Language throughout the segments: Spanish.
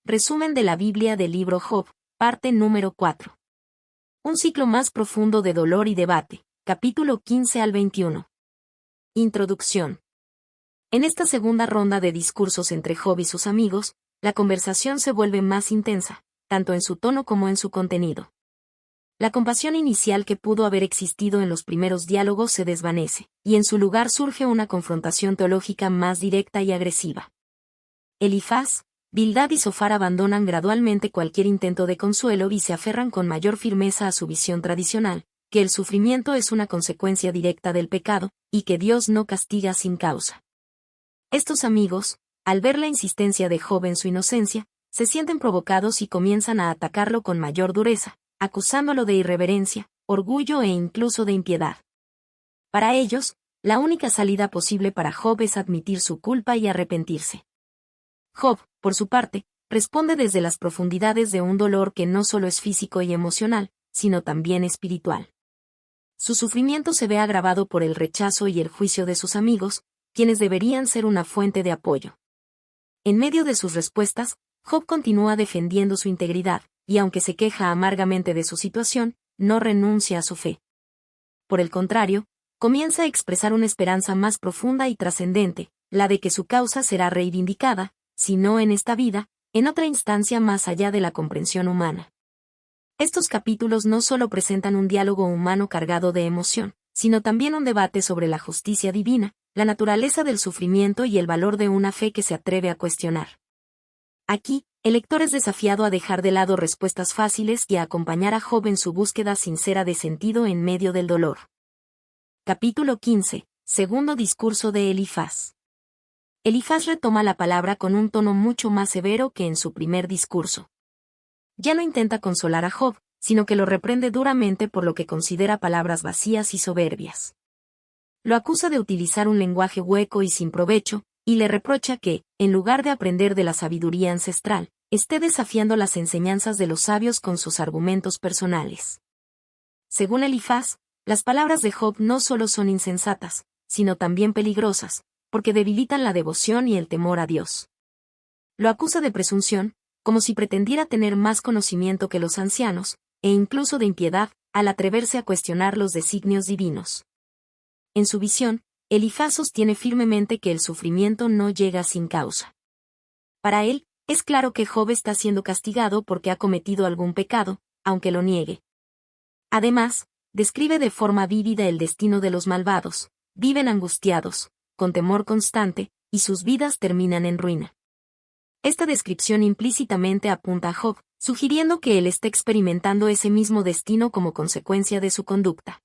Resumen de la Biblia del libro Job, parte número 4. Un ciclo más profundo de dolor y debate, capítulo 15 al 21. Introducción. En esta segunda ronda de discursos entre Job y sus amigos, la conversación se vuelve más intensa, tanto en su tono como en su contenido. La compasión inicial que pudo haber existido en los primeros diálogos se desvanece, y en su lugar surge una confrontación teológica más directa y agresiva. Elifaz, Bildad y Zofar abandonan gradualmente cualquier intento de consuelo y se aferran con mayor firmeza a su visión tradicional, que el sufrimiento es una consecuencia directa del pecado, y que Dios no castiga sin causa. Estos amigos, al ver la insistencia de Job en su inocencia, se sienten provocados y comienzan a atacarlo con mayor dureza, acusándolo de irreverencia, orgullo e incluso de impiedad. Para ellos, la única salida posible para Job es admitir su culpa y arrepentirse. Job, por su parte, responde desde las profundidades de un dolor que no solo es físico y emocional, sino también espiritual. Su sufrimiento se ve agravado por el rechazo y el juicio de sus amigos, quienes deberían ser una fuente de apoyo. En medio de sus respuestas, Job continúa defendiendo su integridad, y aunque se queja amargamente de su situación, no renuncia a su fe. Por el contrario, comienza a expresar una esperanza más profunda y trascendente, la de que su causa será reivindicada, si no en esta vida, en otra instancia más allá de la comprensión humana. Estos capítulos no solo presentan un diálogo humano cargado de emoción, sino también un debate sobre la justicia divina, la naturaleza del sufrimiento y el valor de una fe que se atreve a cuestionar. Aquí, el lector es desafiado a dejar de lado respuestas fáciles y a acompañar a Job en su búsqueda sincera de sentido en medio del dolor. Capítulo 15. Segundo discurso de Elifaz. Elifaz retoma la palabra con un tono mucho más severo que en su primer discurso. Ya no intenta consolar a Job, sino que lo reprende duramente por lo que considera palabras vacías y soberbias. Lo acusa de utilizar un lenguaje hueco y sin provecho, y le reprocha que, en lugar de aprender de la sabiduría ancestral, esté desafiando las enseñanzas de los sabios con sus argumentos personales. Según Elifaz, las palabras de Job no solo son insensatas, sino también peligrosas, porque debilitan la devoción y el temor a Dios. Lo acusa de presunción, como si pretendiera tener más conocimiento que los ancianos, e incluso de impiedad, al atreverse a cuestionar los designios divinos. En su visión, Elifaz sostiene firmemente que el sufrimiento no llega sin causa. Para él, es claro que Job está siendo castigado porque ha cometido algún pecado, aunque lo niegue. Además, describe de forma vívida el destino de los malvados: viven angustiados, con temor constante, y sus vidas terminan en ruina. Esta descripción implícitamente apunta a Job, sugiriendo que él está experimentando ese mismo destino como consecuencia de su conducta.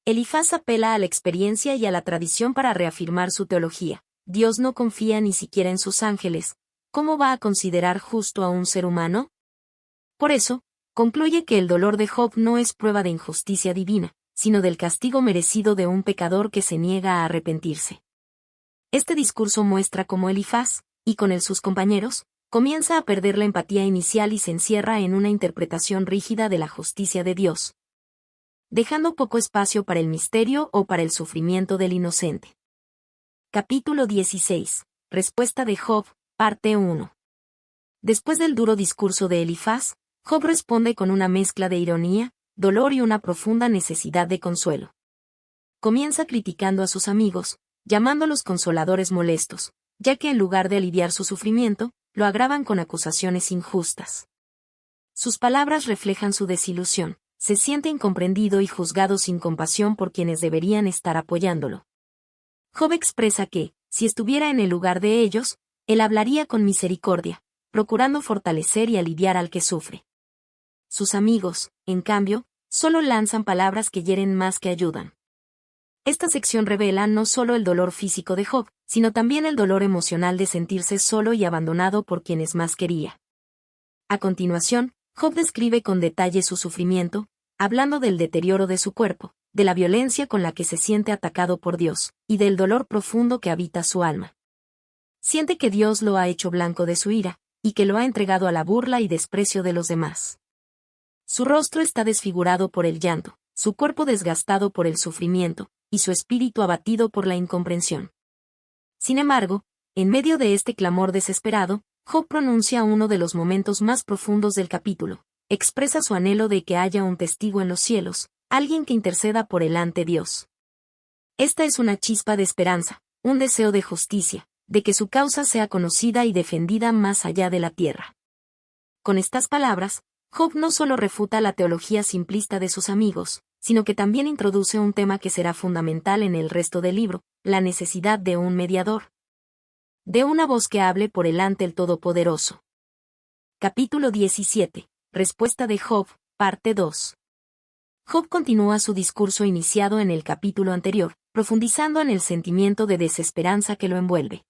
Elifaz apela a la experiencia y a la tradición para reafirmar su teología. Dios no confía ni siquiera en sus ángeles. ¿Cómo va a considerar justo a un ser humano? Por eso, concluye que el dolor de Job no es prueba de injusticia divina, sino del castigo merecido de un pecador que se niega a arrepentirse. Este discurso muestra cómo Elifaz, y con él sus compañeros, comienza a perder la empatía inicial y se encierra en una interpretación rígida de la justicia de Dios, dejando poco espacio para el misterio o para el sufrimiento del inocente. Capítulo 16. Respuesta de Job, parte 1. Después del duro discurso de Elifaz, Job responde con una mezcla de ironía, dolor y una profunda necesidad de consuelo. Comienza criticando a sus amigos, llamándolos consoladores molestos, ya que en lugar de aliviar su sufrimiento, lo agravan con acusaciones injustas. Sus palabras reflejan su desilusión. Se siente incomprendido y juzgado sin compasión por quienes deberían estar apoyándolo. Job expresa que, si estuviera en el lugar de ellos, él hablaría con misericordia, procurando fortalecer y aliviar al que sufre. Sus amigos, en cambio, solo lanzan palabras que hieren más que ayudan. Esta sección revela no solo el dolor físico de Job, sino también el dolor emocional de sentirse solo y abandonado por quienes más quería. A continuación, Job describe con detalle su sufrimiento, hablando del deterioro de su cuerpo, de la violencia con la que se siente atacado por Dios, y del dolor profundo que habita su alma. Siente que Dios lo ha hecho blanco de su ira, y que lo ha entregado a la burla y desprecio de los demás. Su rostro está desfigurado por el llanto, su cuerpo desgastado por el sufrimiento, y su espíritu abatido por la incomprensión. Sin embargo, en medio de este clamor desesperado, Job pronuncia uno de los momentos más profundos del capítulo. Expresa su anhelo de que haya un testigo en los cielos, alguien que interceda por él ante Dios. Esta es una chispa de esperanza, un deseo de justicia, de que su causa sea conocida y defendida más allá de la tierra. Con estas palabras, Job no solo refuta la teología simplista de sus amigos, sino que también introduce un tema que será fundamental en el resto del libro, la necesidad de un mediador. De una voz que hable por él ante el Todopoderoso. Capítulo 17. Respuesta de Job, parte 2. Job continúa su discurso iniciado en el capítulo anterior, profundizando en el sentimiento de desesperanza que lo envuelve.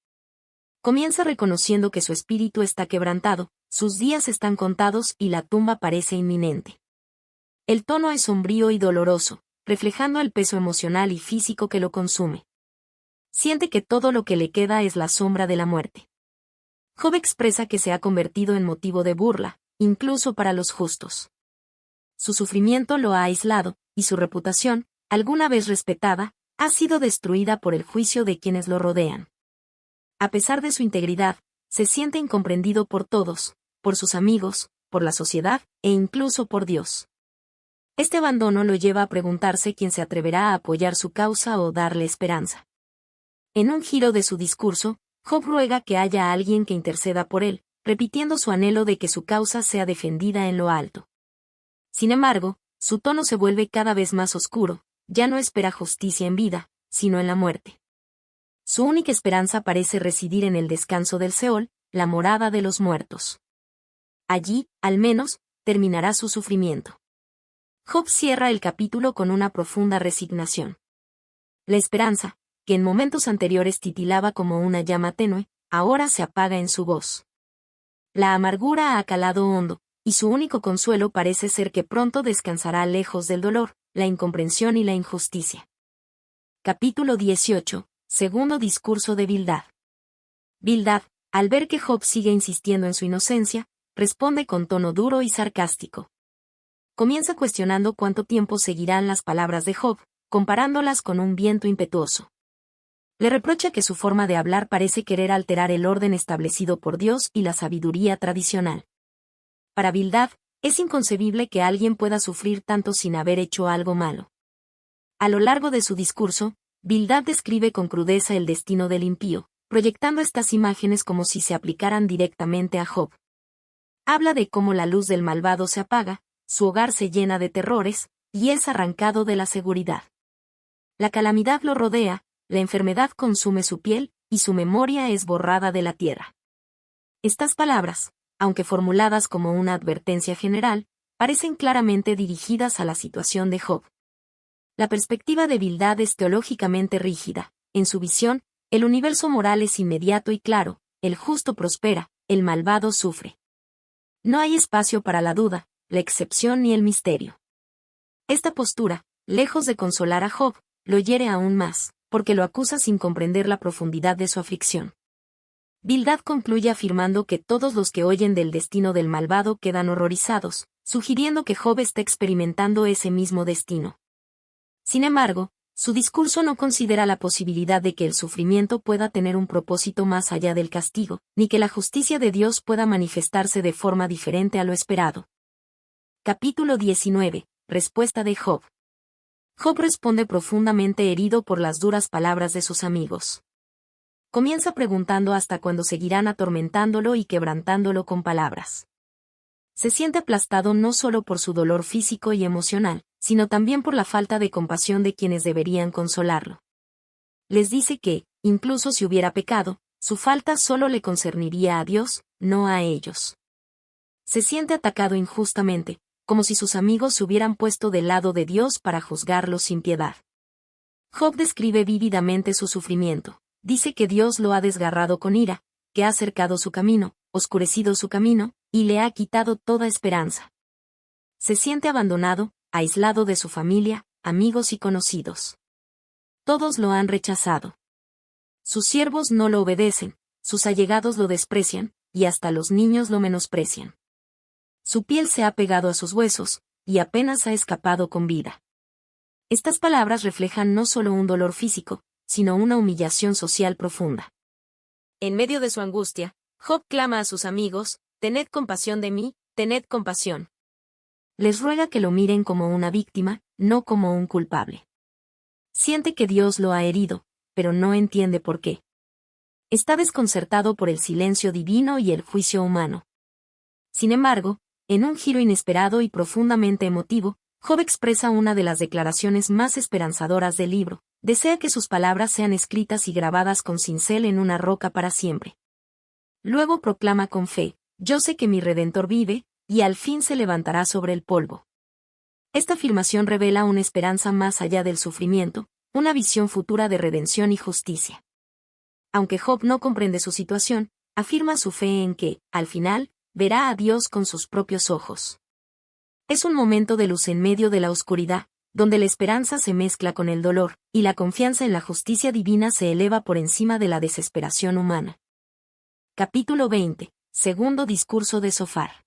Comienza reconociendo que su espíritu está quebrantado, sus días están contados y la tumba parece inminente. El tono es sombrío y doloroso, reflejando el peso emocional y físico que lo consume. Siente que todo lo que le queda es la sombra de la muerte. Job expresa que se ha convertido en motivo de burla, incluso para los justos. Su sufrimiento lo ha aislado, y su reputación, alguna vez respetada, ha sido destruida por el juicio de quienes lo rodean. A pesar de su integridad, se siente incomprendido por todos, por sus amigos, por la sociedad, e incluso por Dios. Este abandono lo lleva a preguntarse quién se atreverá a apoyar su causa o darle esperanza. En un giro de su discurso, Job ruega que haya alguien que interceda por él, repitiendo su anhelo de que su causa sea defendida en lo alto. Sin embargo, su tono se vuelve cada vez más oscuro, ya no espera justicia en vida, sino en la muerte. Su única esperanza parece residir en el descanso del Seol, la morada de los muertos. Allí, al menos, terminará su sufrimiento. Job cierra el capítulo con una profunda resignación. La esperanza, que en momentos anteriores titilaba como una llama tenue, ahora se apaga en su voz. La amargura ha calado hondo, y su único consuelo parece ser que pronto descansará lejos del dolor, la incomprensión y la injusticia. Capítulo 18. Segundo discurso de Bildad. Bildad, al ver que Job sigue insistiendo en su inocencia, responde con tono duro y sarcástico. Comienza cuestionando cuánto tiempo seguirán las palabras de Job, comparándolas con un viento impetuoso. Le reprocha que su forma de hablar parece querer alterar el orden establecido por Dios y la sabiduría tradicional. Para Bildad, es inconcebible que alguien pueda sufrir tanto sin haber hecho algo malo. A lo largo de su discurso, Bildad describe con crudeza el destino del impío, proyectando estas imágenes como si se aplicaran directamente a Job. Habla de cómo la luz del malvado se apaga, su hogar se llena de terrores, y es arrancado de la seguridad. La calamidad lo rodea, la enfermedad consume su piel, y su memoria es borrada de la tierra. Estas palabras, aunque formuladas como una advertencia general, parecen claramente dirigidas a la situación de Job. La perspectiva de Bildad es teológicamente rígida. En su visión, el universo moral es inmediato y claro, el justo prospera, el malvado sufre. No hay espacio para la duda, la excepción ni el misterio. Esta postura, lejos de consolar a Job, lo hiere aún más, porque lo acusa sin comprender la profundidad de su aflicción. Bildad concluye afirmando que todos los que oyen del destino del malvado quedan horrorizados, sugiriendo que Job está experimentando ese mismo destino. Sin embargo, su discurso no considera la posibilidad de que el sufrimiento pueda tener un propósito más allá del castigo, ni que la justicia de Dios pueda manifestarse de forma diferente a lo esperado. Capítulo 19. Respuesta de Job. Job responde profundamente herido por las duras palabras de sus amigos. Comienza preguntando hasta cuándo seguirán atormentándolo y quebrantándolo con palabras. Se siente aplastado no solo por su dolor físico y emocional, sino también por la falta de compasión de quienes deberían consolarlo. Les dice que, incluso si hubiera pecado, su falta solo le concerniría a Dios, no a ellos. Se siente atacado injustamente, como si sus amigos se hubieran puesto del lado de Dios para juzgarlo sin piedad. Job describe vívidamente su sufrimiento. Dice que Dios lo ha desgarrado con ira, que ha cercado su camino, oscurecido su camino, y le ha quitado toda esperanza. Se siente abandonado, aislado de su familia, amigos y conocidos. Todos lo han rechazado. Sus siervos no lo obedecen, sus allegados lo desprecian, y hasta los niños lo menosprecian. Su piel se ha pegado a sus huesos, y apenas ha escapado con vida. Estas palabras reflejan no solo un dolor físico, sino una humillación social profunda. En medio de su angustia, Job clama a sus amigos, «Tened compasión de mí, tened compasión». Les ruega que lo miren como una víctima, no como un culpable. Siente que Dios lo ha herido, pero no entiende por qué. Está desconcertado por el silencio divino y el juicio humano. Sin embargo, en un giro inesperado y profundamente emotivo, Job expresa una de las declaraciones más esperanzadoras del libro. Desea que sus palabras sean escritas y grabadas con cincel en una roca para siempre. Luego proclama con fe, «Yo sé que mi Redentor vive, y al fin se levantará sobre el polvo». Esta afirmación revela una esperanza más allá del sufrimiento, una visión futura de redención y justicia. Aunque Job no comprende su situación, afirma su fe en que, al final, verá a Dios con sus propios ojos. Es un momento de luz en medio de la oscuridad, donde la esperanza se mezcla con el dolor, y la confianza en la justicia divina se eleva por encima de la desesperación humana. Capítulo 20. Segundo discurso de Zofar.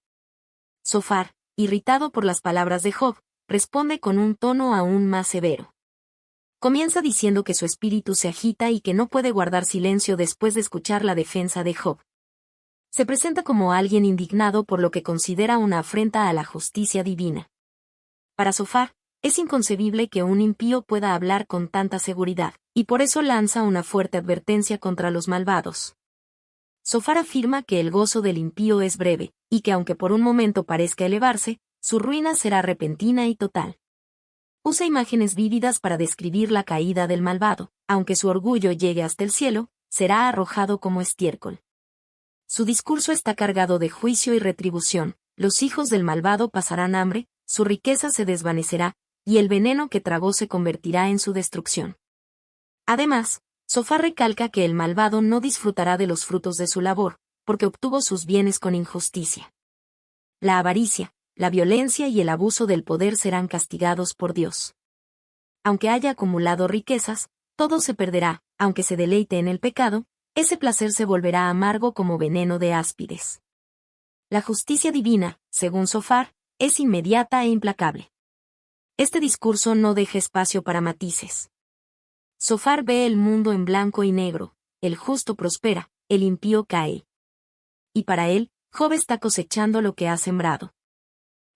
Zofar, irritado por las palabras de Job, responde con un tono aún más severo. Comienza diciendo que su espíritu se agita y que no puede guardar silencio después de escuchar la defensa de Job. Se presenta como alguien indignado por lo que considera una afrenta a la justicia divina. Para Zofar, es inconcebible que un impío pueda hablar con tanta seguridad, y por eso lanza una fuerte advertencia contra los malvados. Zofar afirma que el gozo del impío es breve, y que aunque por un momento parezca elevarse, su ruina será repentina y total. Usa imágenes vívidas para describir la caída del malvado, aunque su orgullo llegue hasta el cielo, será arrojado como estiércol. Su discurso está cargado de juicio y retribución, los hijos del malvado pasarán hambre, su riqueza se desvanecerá, y el veneno que tragó se convertirá en su destrucción. Además, Zofar recalca que el malvado no disfrutará de los frutos de su labor, porque obtuvo sus bienes con injusticia. La avaricia, la violencia y el abuso del poder serán castigados por Dios. Aunque haya acumulado riquezas, todo se perderá, aunque se deleite en el pecado, ese placer se volverá amargo como veneno de áspides. La justicia divina, según Zofar, es inmediata e implacable. Este discurso no deja espacio para matices. Zofar ve el mundo en blanco y negro, el justo prospera, el impío cae. Y para él, Job está cosechando lo que ha sembrado.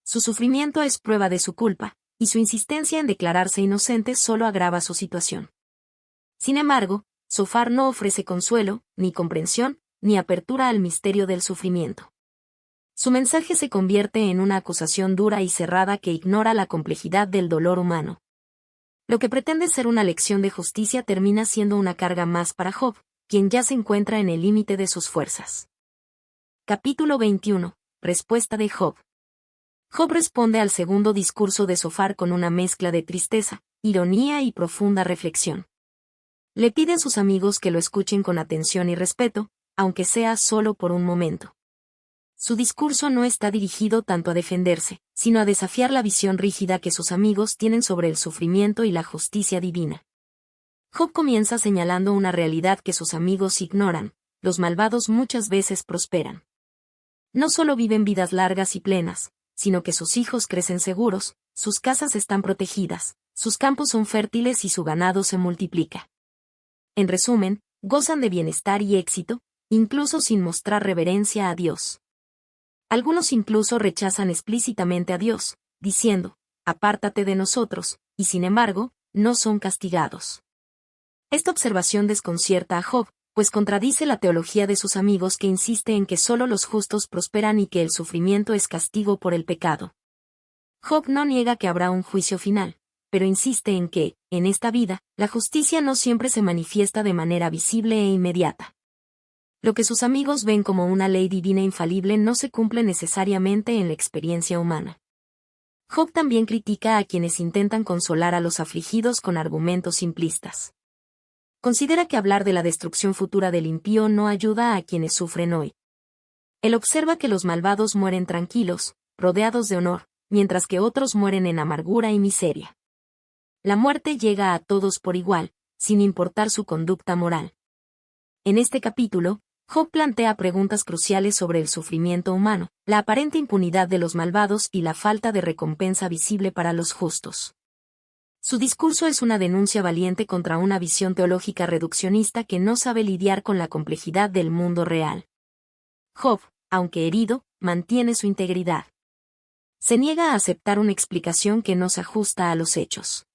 Su sufrimiento es prueba de su culpa, y su insistencia en declararse inocente solo agrava su situación. Sin embargo, Zofar no ofrece consuelo, ni comprensión, ni apertura al misterio del sufrimiento. Su mensaje se convierte en una acusación dura y cerrada que ignora la complejidad del dolor humano. Lo que pretende ser una lección de justicia termina siendo una carga más para Job, quien ya se encuentra en el límite de sus fuerzas. Capítulo 21. Respuesta de Job. Job responde al segundo discurso de Zofar con una mezcla de tristeza, ironía y profunda reflexión. Le pide a sus amigos que lo escuchen con atención y respeto, aunque sea solo por un momento. Su discurso no está dirigido tanto a defenderse, sino a desafiar la visión rígida que sus amigos tienen sobre el sufrimiento y la justicia divina. Job comienza señalando una realidad que sus amigos ignoran: los malvados muchas veces prosperan. No solo viven vidas largas y plenas, sino que sus hijos crecen seguros, sus casas están protegidas, sus campos son fértiles y su ganado se multiplica. En resumen, gozan de bienestar y éxito, incluso sin mostrar reverencia a Dios. Algunos incluso rechazan explícitamente a Dios, diciendo, «Apártate de nosotros», y sin embargo, no son castigados. Esta observación desconcierta a Job, pues contradice la teología de sus amigos que insiste en que solo los justos prosperan y que el sufrimiento es castigo por el pecado. Job no niega que habrá un juicio final, pero insiste en que, en esta vida, la justicia no siempre se manifiesta de manera visible e inmediata. Lo que sus amigos ven como una ley divina infalible no se cumple necesariamente en la experiencia humana. Job también critica a quienes intentan consolar a los afligidos con argumentos simplistas. Considera que hablar de la destrucción futura del impío no ayuda a quienes sufren hoy. Él observa que los malvados mueren tranquilos, rodeados de honor, mientras que otros mueren en amargura y miseria. La muerte llega a todos por igual, sin importar su conducta moral. En este capítulo, Job plantea preguntas cruciales sobre el sufrimiento humano, la aparente impunidad de los malvados y la falta de recompensa visible para los justos. Su discurso es una denuncia valiente contra una visión teológica reduccionista que no sabe lidiar con la complejidad del mundo real. Job, aunque herido, mantiene su integridad. Se niega a aceptar una explicación que no se ajusta a los hechos.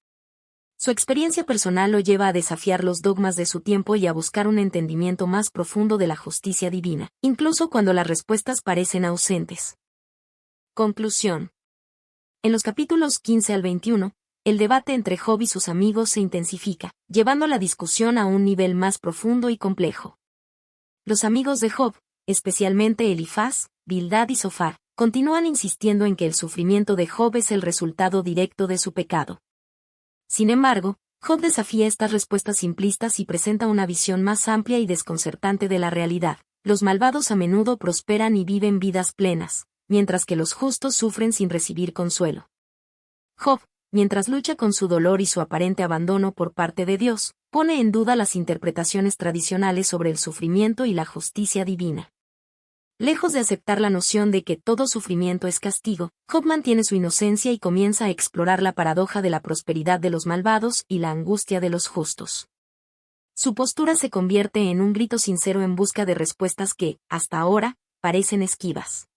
Su experiencia personal lo lleva a desafiar los dogmas de su tiempo y a buscar un entendimiento más profundo de la justicia divina, incluso cuando las respuestas parecen ausentes. Conclusión. En los capítulos 15 al 21, el debate entre Job y sus amigos se intensifica, llevando la discusión a un nivel más profundo y complejo. Los amigos de Job, especialmente Elifaz, Bildad y Zofar, continúan insistiendo en que el sufrimiento de Job es el resultado directo de su pecado. Sin embargo, Job desafía estas respuestas simplistas y presenta una visión más amplia y desconcertante de la realidad. Los malvados a menudo prosperan y viven vidas plenas, mientras que los justos sufren sin recibir consuelo. Job, mientras lucha con su dolor y su aparente abandono por parte de Dios, pone en duda las interpretaciones tradicionales sobre el sufrimiento y la justicia divina. Lejos de aceptar la noción de que todo sufrimiento es castigo, Job mantiene su inocencia y comienza a explorar la paradoja de la prosperidad de los malvados y la angustia de los justos. Su postura se convierte en un grito sincero en busca de respuestas que, hasta ahora, parecen esquivas.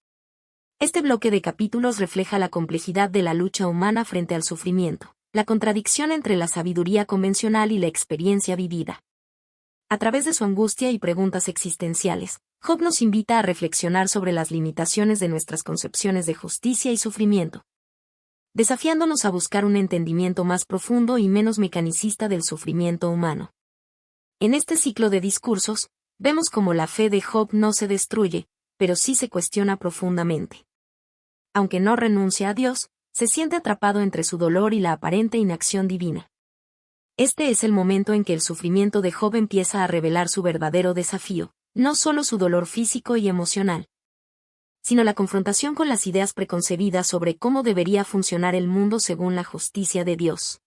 Este bloque de capítulos refleja la complejidad de la lucha humana frente al sufrimiento, la contradicción entre la sabiduría convencional y la experiencia vivida. A través de su angustia y preguntas existenciales, Job nos invita a reflexionar sobre las limitaciones de nuestras concepciones de justicia y sufrimiento, desafiándonos a buscar un entendimiento más profundo y menos mecanicista del sufrimiento humano. En este ciclo de discursos, vemos cómo la fe de Job no se destruye, pero sí se cuestiona profundamente. Aunque no renuncia a Dios, se siente atrapado entre su dolor y la aparente inacción divina. Este es el momento en que el sufrimiento de Job empieza a revelar su verdadero desafío, no solo su dolor físico y emocional, sino la confrontación con las ideas preconcebidas sobre cómo debería funcionar el mundo según la justicia de Dios.